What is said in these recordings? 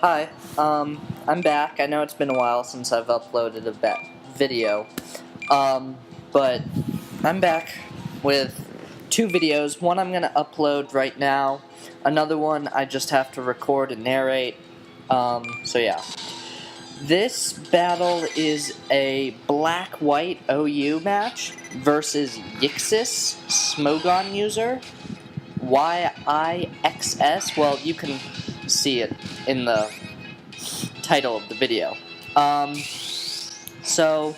Hi, I'm back. I know it's been a while since I've uploaded a video, but I'm back with two videos. One I'm going to upload right now, another one I just have to record and narrate, so yeah. This battle is a black-white OU match versus Yixs, Smogon user, Yixs. Well, you can see it in the title of the video. So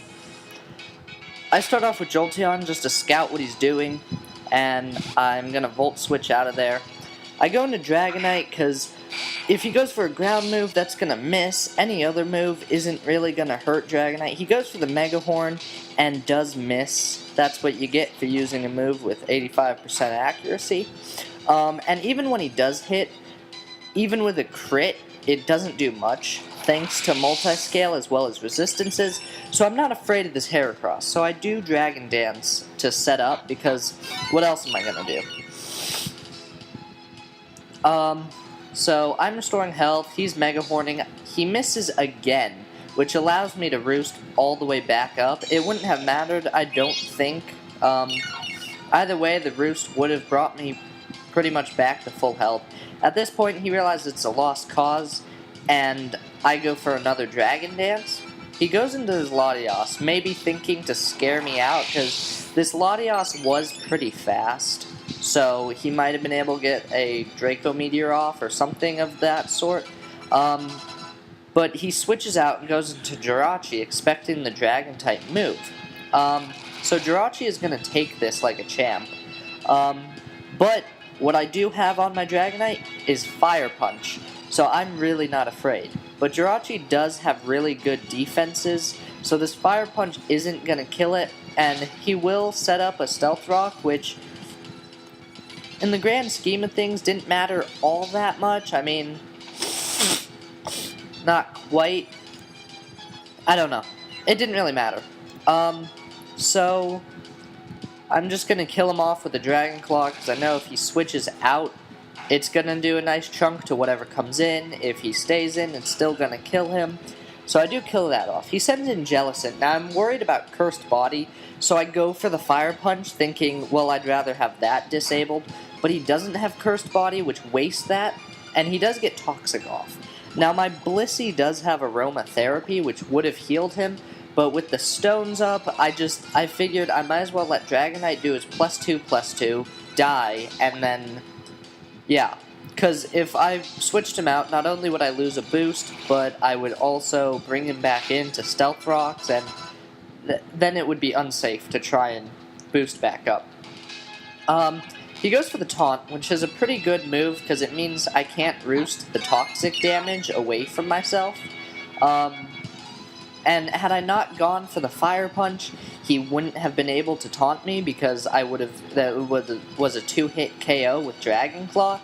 I start off with Jolteon just to scout what he's doing, and I'm gonna Volt Switch out of there. I go into Dragonite because if he goes for a ground move, that's gonna miss. Any other move isn't really gonna hurt Dragonite. He goes for the Mega Horn and does miss. That's what you get for using a move with 85% accuracy. And even when he does hit, even with a crit, it doesn't do much, thanks to multi-scale as well as resistances, so I'm not afraid of this Heracross. So I do Dragon Dance to set up, because what else am I going to do? So I'm restoring health, he's Mega Horning, he misses again, which allows me to Roost all the way back up. It wouldn't have mattered, I don't think. Either way, the Roost would have brought me pretty much back to full health. At this point, he realizes it's a lost cause, and I go for another Dragon Dance. He goes into his Latios, maybe thinking to scare me out, because this Latios was pretty fast, so he might have been able to get a Draco Meteor off or something of that sort. But he switches out and goes into Jirachi, expecting the Dragon-type move. So Jirachi is going to take this like a champ. But what I do have on my Dragonite is Fire Punch, so I'm really not afraid. But Jirachi does have really good defenses, so this Fire Punch isn't going to kill it, and he will set up a Stealth Rock, which, in the grand scheme of things, didn't matter all that much. I mean, not quite. I don't know. It didn't really matter. So I'm just going to kill him off with a Dragon Claw, because I know if he switches out, it's going to do a nice chunk to whatever comes in. If he stays in, it's still going to kill him. So I do kill that off. He sends in Jellicent. Now I'm worried about Cursed Body, so I go for the Fire Punch, thinking, well, I'd rather have that disabled. But he doesn't have Cursed Body, which wastes that, and he does get Toxic off. Now my Blissey does have Aromatherapy, which would have healed him, but with the stones up, I figured I might as well let Dragonite do his +2/+2, die, and then, yeah. Because if I switched him out, not only would I lose a boost, but I would also bring him back into Stealth Rocks, and then it would be unsafe to try and boost back up. He goes for the Taunt, which is a pretty good move, because it means I can't Roost the Toxic damage away from myself. And had I not gone for the Fire Punch, he wouldn't have been able to taunt me, because that was a 2-hit KO with Dragon Claw.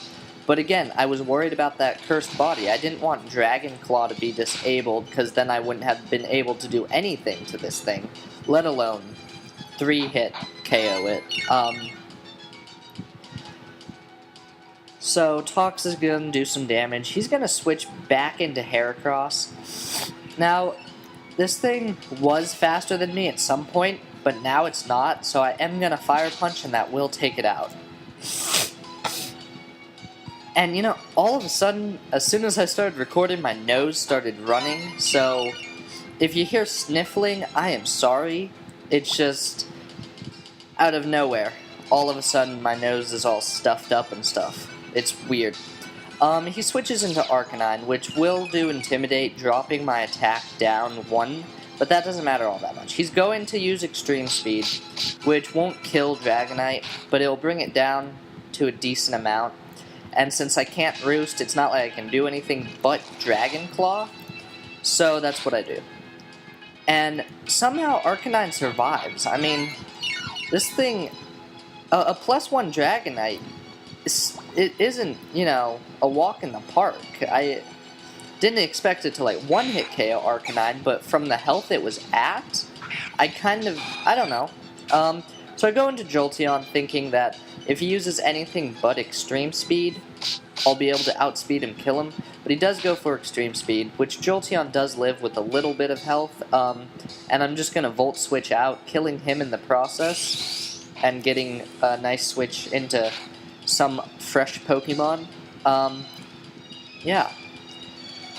But again, I was worried about that Cursed Body. I didn't want Dragon Claw to be disabled, because then I wouldn't have been able to do anything to this thing, let alone 3-hit KO it. So Tox is going to do some damage. He's going to switch back into Heracross. Now, this thing was faster than me at some point, but now it's not, so I am going to Fire Punch, and that will take it out. And, you know, all of a sudden, as soon as I started recording, my nose started running, so if you hear sniffling, I am sorry. It's just out of nowhere. All of a sudden, my nose is all stuffed up and stuff. It's weird. He switches into Arcanine, which will do Intimidate, dropping my attack down 1, but that doesn't matter all that much. He's going to use Extreme Speed, which won't kill Dragonite, but it'll bring it down to a decent amount. And since I can't Roost, it's not like I can do anything but Dragon Claw, so that's what I do. And somehow Arcanine survives. I mean, this thing, a +1 Dragonite, it isn't, you know, a walk in the park. I didn't expect it to, like, one-hit KO Arcanine, but from the health it was at, I don't know. So I go into Jolteon thinking that if he uses anything but Extreme Speed, I'll be able to outspeed and kill him, but he does go for extreme speed, which Jolteon does live with a little bit of health, and I'm just going to Volt Switch out, killing him in the process, and getting a nice switch into some fresh Pokemon. Yeah.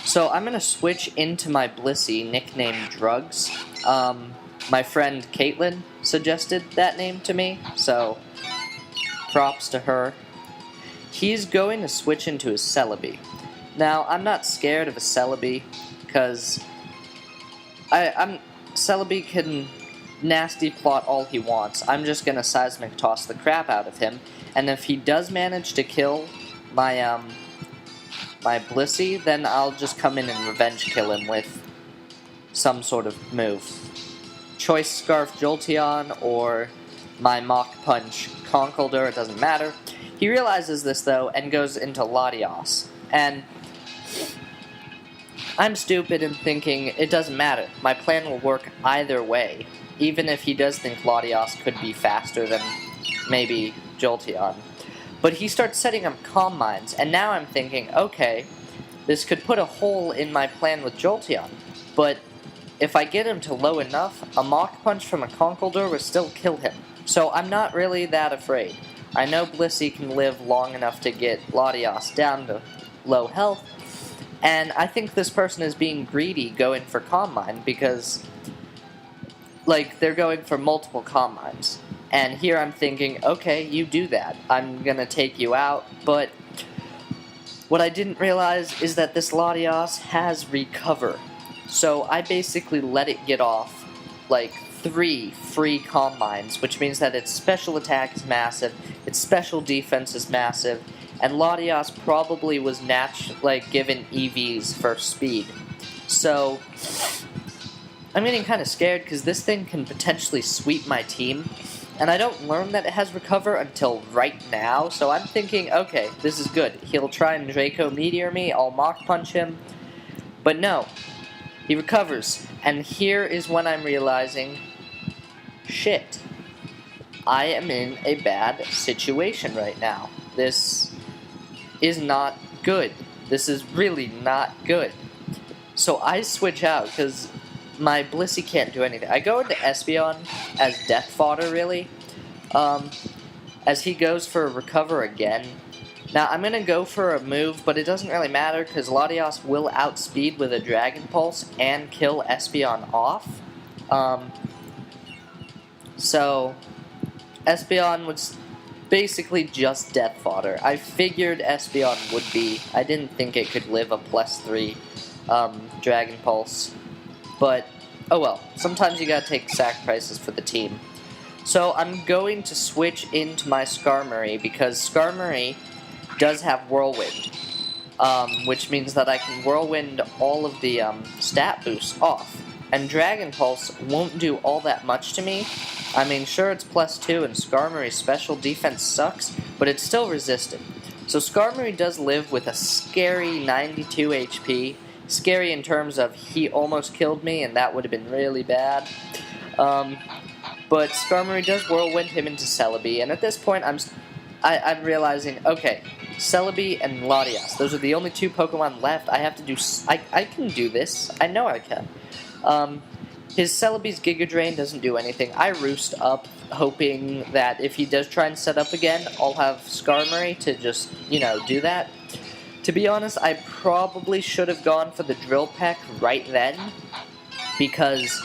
So I'm going to switch into my Blissey, nicknamed Drugs. My friend Caitlin suggested that name to me, so props to her. He's going to switch into his Celebi. Now, I'm not scared of a Celebi, because Celebi can nasty plot all he wants. I'm just going to Seismic Toss the crap out of him, and if he does manage to kill my, my Blissey, then I'll just come in and revenge kill him with some sort of move. Choice Scarf Jolteon or my Mach Punch Conkeldurr, it doesn't matter. He realizes this though and goes into Latios. And I'm stupid in thinking it doesn't matter. My plan will work either way, even if he does think Latios could be faster than maybe Jolteon. But he starts setting up Calm Minds, and now I'm thinking, okay, this could put a hole in my plan with Jolteon, but if I get him to low enough, a Mach Punch from a Conkeldurr will still kill him. So I'm not really that afraid. I know Blissey can live long enough to get Latios down to low health, and I think this person is being greedy going for Calm Mind because, like, they're going for multiple Calm Minds. And here I'm thinking, okay, you do that. I'm gonna take you out, but what I didn't realize is that this Latios has Recover. So I basically let it get off, like, 3 free Calm Minds, which means that its special attack is massive, its special defense is massive, and Latios probably was given EVs for speed. So I'm getting kind of scared because this thing can potentially sweep my team, and I don't learn that it has Recover until right now, so I'm thinking, okay, this is good. He'll try and Draco Meteor me, I'll Mach Punch him, but no. He recovers, and here is when I'm realizing, shit, I am in a bad situation right now. This is not good. This is really not good. So I switch out, because my Blissey can't do anything. I go into Espeon as death fodder, really, as he goes for a Recover again. Now, I'm going to go for a move, but it doesn't really matter, because Latios will outspeed with a Dragon Pulse and kill Espeon off. So, Espeon was basically just death fodder. I figured Espeon would be. I didn't think it could live a +3 Dragon Pulse. But, oh well. Sometimes you gotta take sacrifices for the team. So, I'm going to switch into my Skarmory, because Skarmory does have Whirlwind, which means that I can Whirlwind all of the stat boosts off. And Dragon Pulse won't do all that much to me. I mean, sure, it's +2, and Skarmory's special defense sucks, but it's still resistant. So Skarmory does live with a scary 92 HP. Scary in terms of he almost killed me, and that would have been really bad. But Skarmory does Whirlwind him into Celebi, and at this point I'm realizing, okay, Celebi and Latios, those are the only 2 Pokemon left. I have to do, I can do this, I know I can. His Celebi's Giga Drain doesn't do anything. I Roost up, hoping that if he does try and set up again, I'll have Skarmory to just, you know, do that. To be honest, I probably should have gone for the Drill Peck right then, because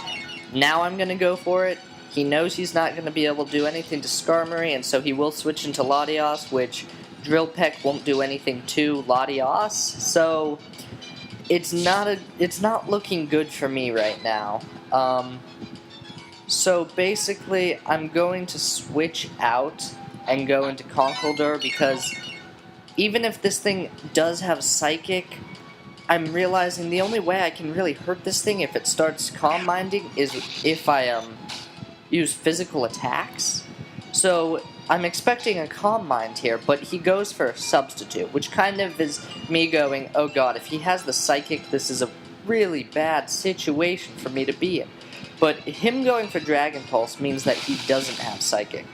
now I'm going to go for it. He knows he's not going to be able to do anything to Skarmory, and so he will switch into Latios, which Drill Peck won't do anything to Latios, so it's not looking good for me right now. So basically, I'm going to switch out and go into Conkeldurr, because even if this thing does have Psychic, I'm realizing the only way I can really hurt this thing if it starts Calm Minding is if I use physical attacks. So I'm expecting a Calm Mind here, but he goes for a Substitute, which kind of is me going, oh god, if he has the Psychic, this is a really bad situation for me to be in. But him going for Dragon Pulse means that he doesn't have Psychic.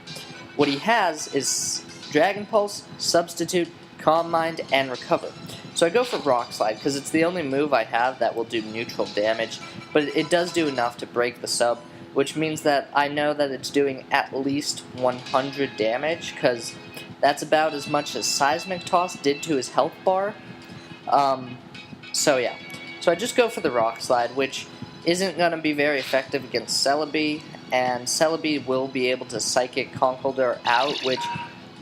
What he has is Dragon Pulse, Substitute, Calm Mind, and Recover. So I go for Rock Slide, because it's the only move I have that will do neutral damage, but it does do enough to break the sub, which means that I know that it's doing at least 100 damage, because that's about as much as Seismic Toss did to his health bar. So yeah. So I just go for the Rock Slide, which isn't going to be very effective against Celebi, and Celebi will be able to Psychic Conkeldurr out, which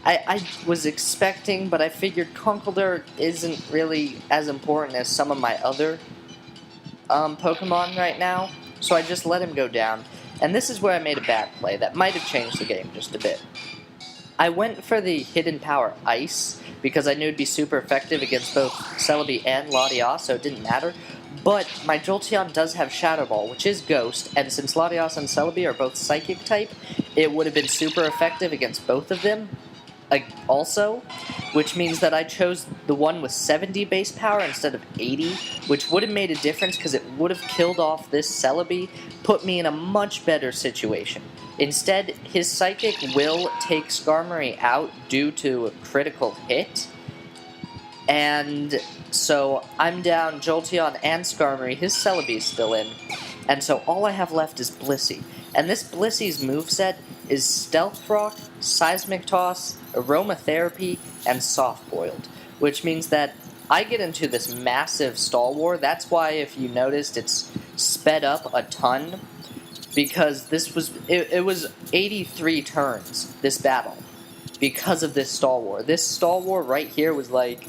I was expecting, but I figured Conkeldurr isn't really as important as some of my other Pokemon right now, so I just let him go down. And this is where I made a bad play that might have changed the game just a bit. I went for the Hidden Power Ice, because I knew it'd be super effective against both Celebi and Latias, so it didn't matter. But my Jolteon does have Shadow Ball, which is Ghost, and since Latias and Celebi are both Psychic type, it would have been super effective against both of them also, which means that I chose the one with 70 base power instead of 80, which would have made a difference because it would have killed off this Celebi, put me in a much better situation. Instead, his Psychic will take Skarmory out due to a critical hit, and so I'm down Jolteon and Skarmory, his Celebi is still in, and so all I have left is Blissey. And this Blissey's moveset is Stealth Rock, Seismic Toss, Aromatherapy, and Soft Boiled, which means that I get into this massive stall war. That's why, if you noticed, it's sped up a ton, because it was 83 turns, this battle, because of this stall war. This stall war right here was like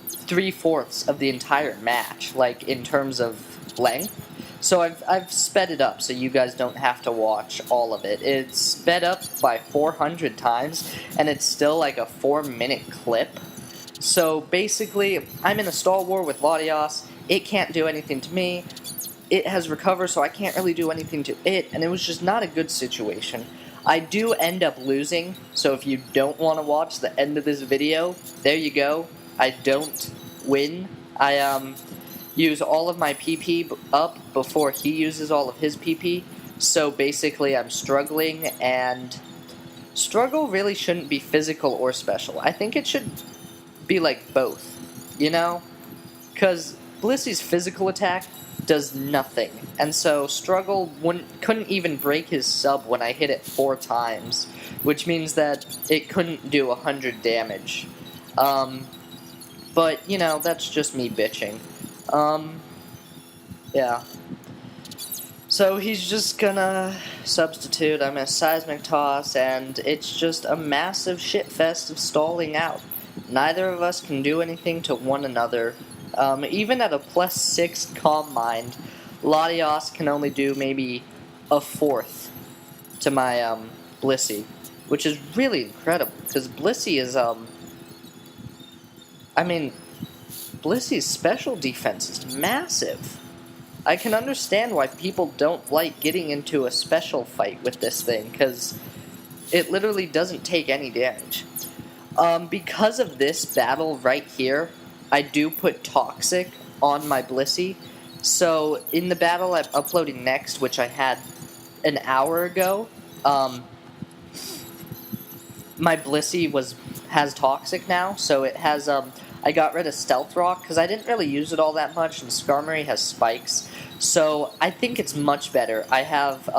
3/4 of the entire match, like in terms of length. So I've sped it up so you guys don't have to watch all of it. It's sped up by 400 times, and it's still like a 4-minute clip. So basically, I'm in a stall war with Latias. It can't do anything to me. It has Recover, so I can't really do anything to it, and it was just not a good situation. I do end up losing, so if you don't want to watch the end of this video, there you go. I don't win. I use all of my PP up before he uses all of his PP, so basically I'm struggling, and struggle really shouldn't be physical or special. I think it should be like both, you know? Because Blissey's physical attack does nothing, and so struggle couldn't even break his sub when I hit it 4 times, which means that it couldn't do 100 damage. But, you know, that's just me bitching. Yeah. So he's just gonna substitute. I'm gonna Seismic Toss, and it's just a massive shitfest of stalling out. Neither of us can do anything to one another. Even at a +6 Calm Mind, Latias can only do maybe a 1/4 to my Blissey, which is really incredible, because Blissey is, I mean, Blissey's special defense is massive. I can understand why people don't like getting into a special fight with this thing, because it literally doesn't take any damage. Because of this battle right here, I do put Toxic on my Blissey. So in the battle I'm uploading next, which I had an hour ago, my Blissey has Toxic now, so it has I got rid of Stealth Rock because I didn't really use it all that much, and Skarmory has Spikes, so I think it's much better. I have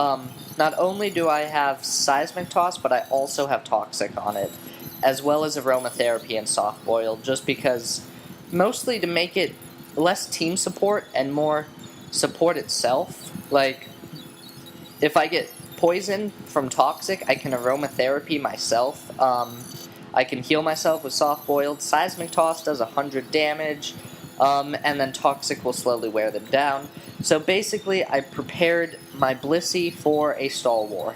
not only do I have Seismic Toss, but I also have Toxic on it, as well as Aromatherapy and Soft Boil, just because, mostly to make it less team support and more support itself. Like, if I get poison from Toxic, I can Aromatherapy myself. I can heal myself with Soft Boiled. Seismic Toss does 100 damage, and then Toxic will slowly wear them down. So basically, I prepared my Blissey for a stall war,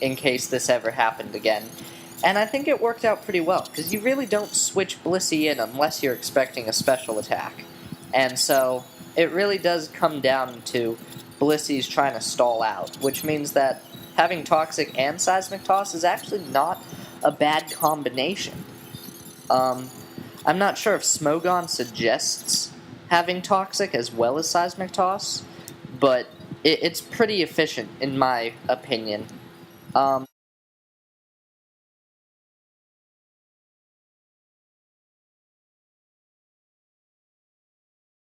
in case this ever happened again. And I think it worked out pretty well, because you really don't switch Blissey in unless you're expecting a special attack. And so, it really does come down to Blissey's trying to stall out, which means that having Toxic and Seismic Toss is actually not a bad combination. I'm not sure if Smogon suggests having Toxic as well as Seismic Toss, but it's pretty efficient in my opinion.